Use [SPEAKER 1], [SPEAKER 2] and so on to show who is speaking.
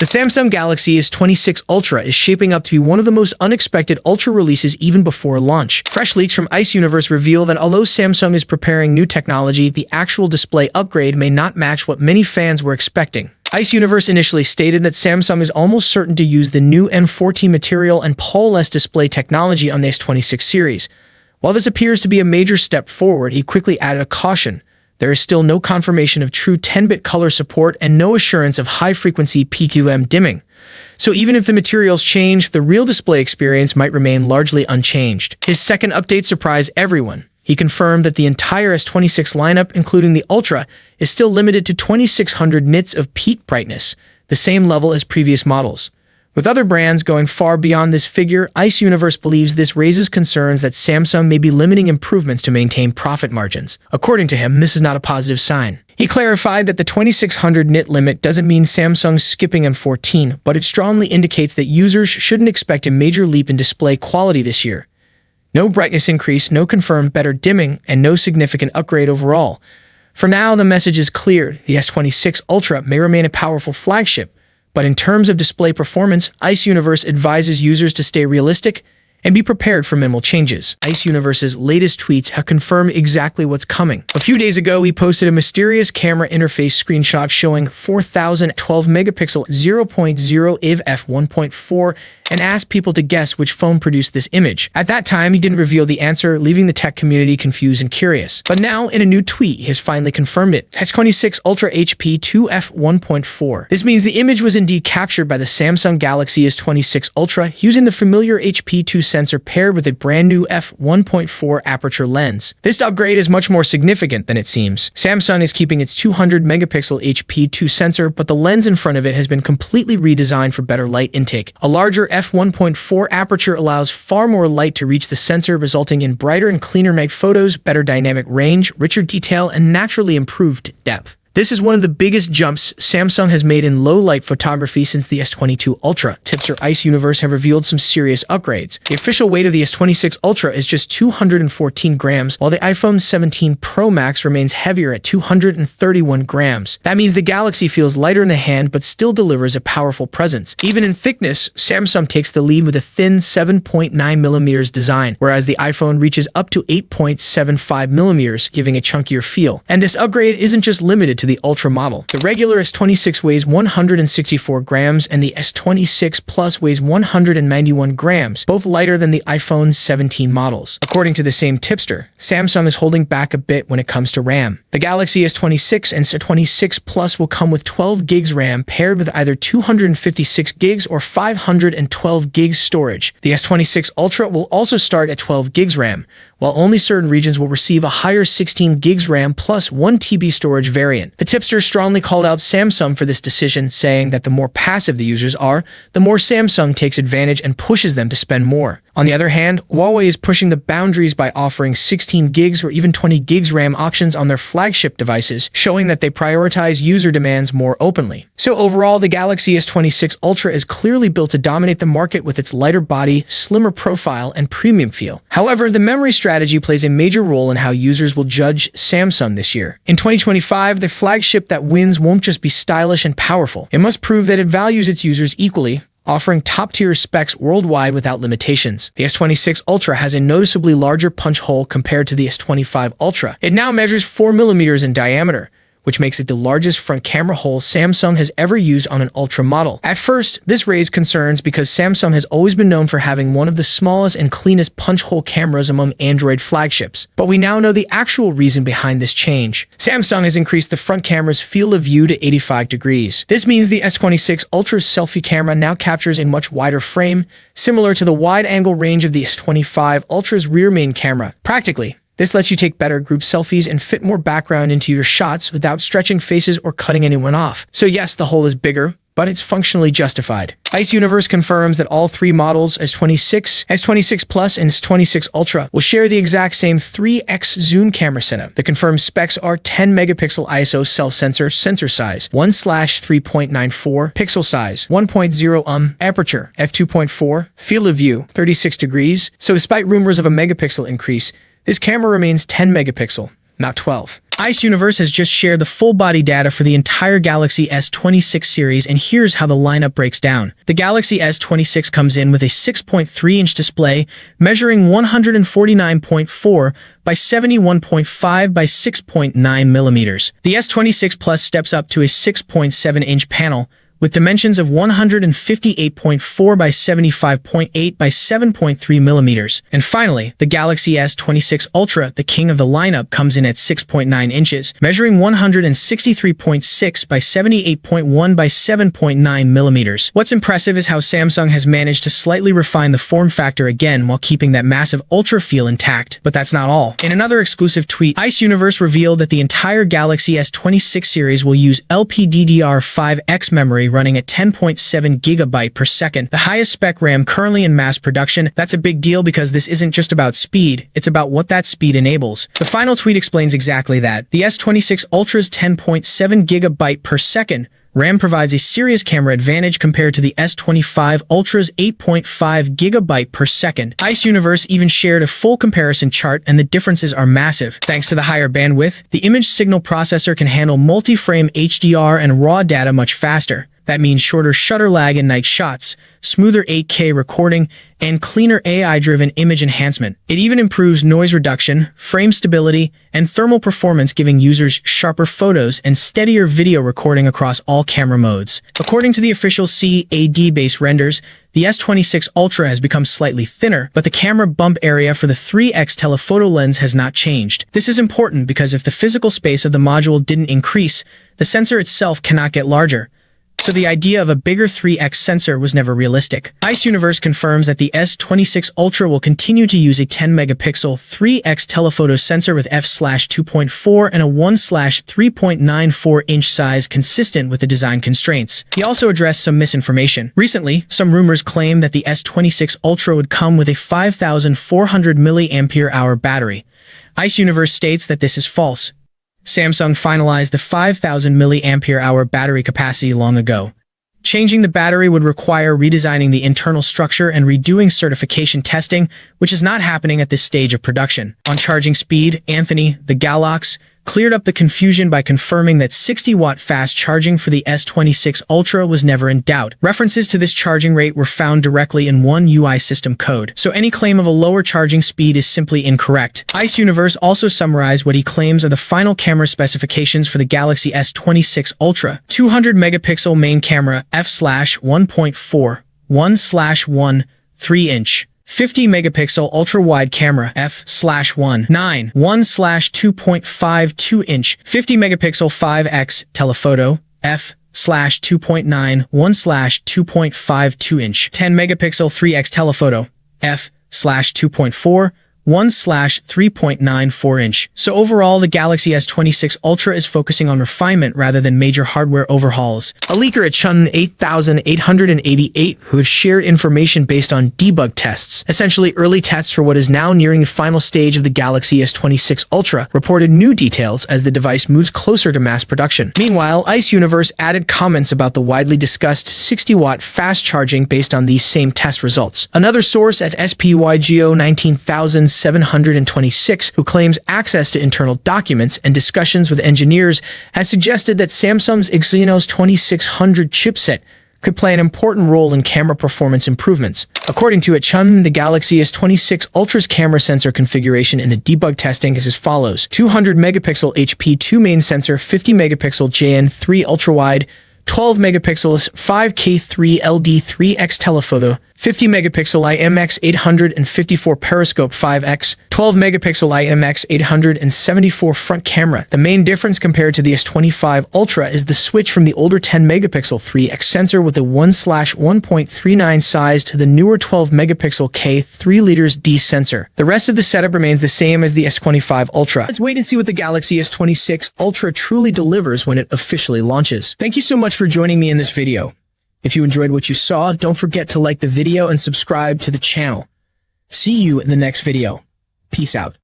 [SPEAKER 1] The Samsung Galaxy S26 Ultra is shaping up to be one of the most unexpected Ultra releases even before launch. Fresh leaks from Ice Universe reveal that although Samsung is preparing new technology, the actual display upgrade may not match what many fans were expecting. Ice Universe initially stated that Samsung is almost certain to use the new M14 material and POLES display technology on the S26 series. While this appears to be a major step forward, he quickly added a caution. There is still no confirmation of true 10-bit color support and no assurance of high-frequency PQM dimming. So even if the materials change, the real display experience might remain largely unchanged. His second update surprised everyone. He confirmed that the entire S26 lineup, including the Ultra, is still limited to 2600 nits of peak brightness, the same level as previous models. With other brands going far beyond this figure, Ice Universe believes this raises concerns that Samsung may be limiting improvements to maintain profit margins. According to him, this is not a positive sign. He clarified that the 2600 nit limit doesn't mean Samsung's skipping M14, but it strongly indicates that users shouldn't expect a major leap in display quality this year. No brightness increase, no confirmed better dimming, and no significant upgrade overall. For now, the message is clear. The S26 Ultra may remain a powerful flagship, but in terms of display performance, Ice Universe advises users to stay realistic and be prepared for minimal changes. Ice Universe's latest tweets have confirmed exactly what's coming. A few days ago, he posted a mysterious camera interface screenshot showing 4012 megapixel 0.0 IF f1.4 and asked people to guess which phone produced this image. At that time, he didn't reveal the answer, leaving the tech community confused and curious. But now, in a new tweet, he has finally confirmed it. S26 Ultra HP 2F 1.4. This means the image was indeed captured by the Samsung Galaxy S26 Ultra using the familiar HP2 sensor paired with a brand new f1.4 aperture lens. This upgrade is much more significant than it seems. Samsung is keeping its 200 megapixel HP2 sensor, but the lens in front of it has been completely redesigned for better light intake. A larger f1.4 aperture allows far more light to reach the sensor, resulting in brighter and cleaner mag photos, better dynamic range, richer detail, and naturally improved depth. This is one of the biggest jumps Samsung has made in low-light photography since the S22 Ultra. Tipster Ice Universe have revealed some serious upgrades. The official weight of the S26 Ultra is just 214 grams, while the iPhone 17 Pro Max remains heavier at 231 grams. That means the Galaxy feels lighter in the hand but still delivers a powerful presence. Even in thickness, Samsung takes the lead with a thin 7.9mm design, whereas the iPhone reaches up to 8.75mm, giving a chunkier feel. And this upgrade isn't just limited to the Ultra model. The regular S26 weighs 164 grams and the S26 Plus weighs 191 grams, both lighter than the iPhone 17 models. According to the same tipster, Samsung is holding back a bit when it comes to RAM. The Galaxy S26 and S26 Plus will come with 12 gigs RAM paired with either 256 gigs or 512 gigs storage. The S26 Ultra will also start at 12 gigs RAM, while only certain regions will receive a higher 16 gigs RAM plus 1 TB storage variant. The tipster strongly called out Samsung for this decision, saying that the more passive the users are, the more Samsung takes advantage and pushes them to spend more. On the other hand, Huawei is pushing the boundaries by offering 16 gigs or even 20 gigs RAM options on their flagship devices, showing that they prioritize user demands more openly. So overall, the Galaxy S26 Ultra is clearly built to dominate the market with its lighter body, slimmer profile, and premium feel. However, the memory strategy plays a major role in how users will judge Samsung this year. In 2025, the flagship that wins won't just be stylish and powerful. It must prove that it values its users equally, offering top-tier specs worldwide without limitations. The S26 Ultra has a noticeably larger punch hole compared to the S25 Ultra. It now measures 4mm in diameter, which makes it the largest front camera hole Samsung has ever used on an Ultra model. At first, this raised concerns because Samsung has always been known for having one of the smallest and cleanest punch hole cameras among Android flagships. But we now know the actual reason behind this change. Samsung has increased the front camera's field of view to 85 degrees. This means the S26 Ultra's selfie camera now captures a much wider frame, similar to the wide-angle range of the S25 Ultra's rear main camera. Practically, this lets you take better group selfies and fit more background into your shots without stretching faces or cutting anyone off. So yes, the hole is bigger, but it's functionally justified. Ice Universe confirms that all three models, S26, S26 Plus, and S26 Ultra, will share the exact same 3x zoom camera setup. The confirmed specs are 10 megapixel ISO self-sensor size, 1/3.94 pixel size, 1.0 aperture, f2.4, field of view, 36 degrees. So despite rumors of a megapixel increase, this camera remains 10 megapixel, not 12. ICE Universe has just shared the full-body data for the entire Galaxy S26 series, and here's how the lineup breaks down. The Galaxy S26 comes in with a 6.3-inch display measuring 149.4 by 71.5 by 6.9 millimeters. The S26 Plus steps up to a 6.7-inch panel with dimensions of 158.4 by 75.8 by 7.3 millimeters. And finally, the Galaxy S26 Ultra, the king of the lineup, comes in at 6.9 inches, measuring 163.6 by 78.1 by 7.9 millimeters. What's impressive is how Samsung has managed to slightly refine the form factor again while keeping that massive Ultra feel intact. But that's not all. In another exclusive tweet, ICE Universe revealed that the entire Galaxy S26 series will use LPDDR5X memory running at 10.7 gigabyte per second, the highest spec RAM currently in mass production. That's a big deal because this isn't just about speed, it's about what that speed enables. The final tweet explains exactly that. The S26 Ultra's 10.7 gigabyte per second RAM provides a serious camera advantage compared to the S25 Ultra's 8.5 gigabyte per second. ICE Universe even shared a full comparison chart, and the differences are massive. Thanks to the higher bandwidth, the image signal processor can handle multi-frame HDR and RAW data much faster. That means shorter shutter lag in night shots, smoother 8K recording, and cleaner AI-driven image enhancement. It even improves noise reduction, frame stability, and thermal performance, giving users sharper photos and steadier video recording across all camera modes. According to the official CAD-based renders, the S26 Ultra has become slightly thinner, but the camera bump area for the 3x telephoto lens has not changed. This is important because if the physical space of the module didn't increase, the sensor itself cannot get larger. So the idea of a bigger 3x sensor was never realistic. ICE Universe confirms that the S26 Ultra will continue to use a 10-megapixel 3x telephoto sensor with f/2.4 and a 1/3.94-inch size consistent with the design constraints. He also addressed some misinformation. Recently, some rumors claimed that the S26 Ultra would come with a 5,400 mAh battery. ICE Universe states that this is false. Samsung finalized the 5,000 mAh battery capacity long ago. Changing the battery would require redesigning the internal structure and redoing certification testing, which is not happening at this stage of production. On charging speed, Anthony, the Galax, cleared up the confusion by confirming that 60-watt fast charging for the S26 Ultra was never in doubt. References to this charging rate were found directly in One UI system code, so any claim of a lower charging speed is simply incorrect. ICE Universe also summarized what he claims are the final camera specifications for the Galaxy S26 Ultra. 200-megapixel main camera, f/1.4, 1/1, 3-inch. 50-megapixel ultra-wide camera, f/1.9, 1/2.52-inch, 50-megapixel 5x telephoto, f/2.9, 1/2.52-inch, 10-megapixel 3x telephoto, f/2.4, 1/3.94-inch. So overall, the Galaxy S26 Ultra is focusing on refinement rather than major hardware overhauls. A leaker at Chun 8888, who has shared information based on debug tests, essentially early tests for what is now nearing the final stage of the Galaxy S26 Ultra, reported new details as the device moves closer to mass production. Meanwhile, ICE Universe added comments about the widely discussed 60-watt fast charging based on these same test results. Another source at SPYGO 19726, who claims access to internal documents and discussions with engineers, has suggested that Samsung's Exynos 2600 chipset could play an important role in camera performance improvements. According to Chun, the Galaxy S26 Ultra's camera sensor configuration in the debug testing is as follows: 200-megapixel HP2 main sensor, 50-megapixel JN3 ultra-wide, 12-megapixel 5K3 LD3X telephoto, 50-megapixel IMX854 periscope 5X, 12-megapixel IMX874 front camera. The main difference compared to the S25 Ultra is the switch from the older 10-megapixel 3X sensor with a 1/1.39 size to the newer 12-megapixel K3 sensor. The rest of the setup remains the same as the S25 Ultra. Let's wait and see what the Galaxy S26 Ultra truly delivers when it officially launches. Thank you so much for joining me in this video. If you enjoyed what you saw, don't forget to like the video and subscribe to the channel. See you in the next video. Peace out.